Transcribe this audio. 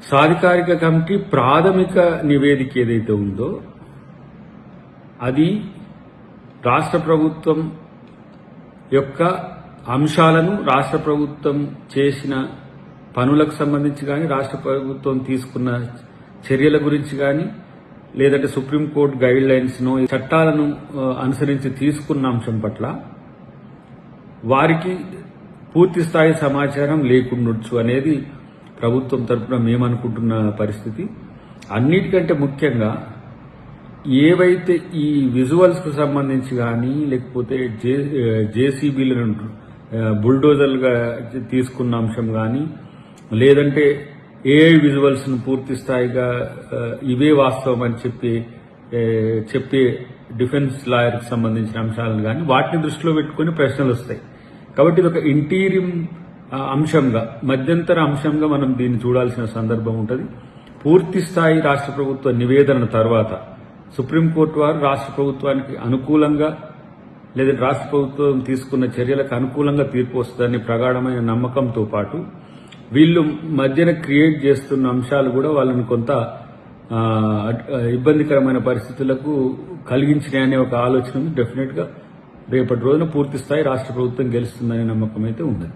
సాధికారిక committee ప్రాథమిక నివేదిక ఏదైతే ఉందో అది రాష్ట్ర ప్రభుత్వం యొక్క అంశాలను, రాష్ట్ర ప్రభుత్వం చేసిన పనులకు సంబంధించి కానీ, రాష్ట్ర ప్రభుత్వం తీసుకున్న చర్యల గురించి కానీ, లేదంటే సుప్రీంకోర్టు గైడ్ లైన్స్ను, చట్టాలను అనుసరించి తీసుకున్న అంశం పట్ల వారికి పూర్తి స్థాయి సమాచారం లేకుండొచ్చు అనేది ప్రభుత్వం తరఫున మేమనుకుంటున్న పరిస్థితి. అన్నిటికంటే ముఖ్యంగా ఏవైతే ఈ విజువల్స్ కు సంబంధించి కానీ, లేకపోతే జేసీబీలను బుల్డోజర్లుగా తీసుకున్న అంశం కానీ, లేదంటే ఏఐ విజువల్స్ ను పూర్తి స్థాయిగా ఇవే వాస్తవం అని చెప్పే డిఫెన్స్ లాయర్ కి సంబంధించిన అంశాలను కానీ వాటిని దృష్టిలో పెట్టుకుని ప్రశ్నలు వస్తాయి. కాబట్టి ఇది ఒక ఇంటీరియం అంశంగా, మధ్యంతర అంశంగా మనం దీన్ని చూడాల్సిన సందర్భం ఉంటుంది. పూర్తి స్థాయి రాష్ట్ర ప్రభుత్వ నివేదన తర్వాత సుప్రీంకోర్టు వారు రాష్ట్ర ప్రభుత్వానికి అనుకూలంగా, లేదంటే రాష్ట్ర ప్రభుత్వం తీసుకున్న చర్యలకు అనుకూలంగా తీర్పు వస్తుందని ప్రగాఢమైన నమ్మకంతో పాటు వీళ్ళు మధ్యన క్రియేట్ చేస్తున్న అంశాలు కూడా వాళ్ళని కొంత ఇబ్బందికరమైన పరిస్థితులకు కలిగించినాయనే ఒక ఆలోచన డెఫినెట్ గా రేపటి రోజున పూర్తి స్థాయి రాష్ట్ర ప్రభుత్వం గెలుస్తుందనే నమ్మకం అయితే ఉంది.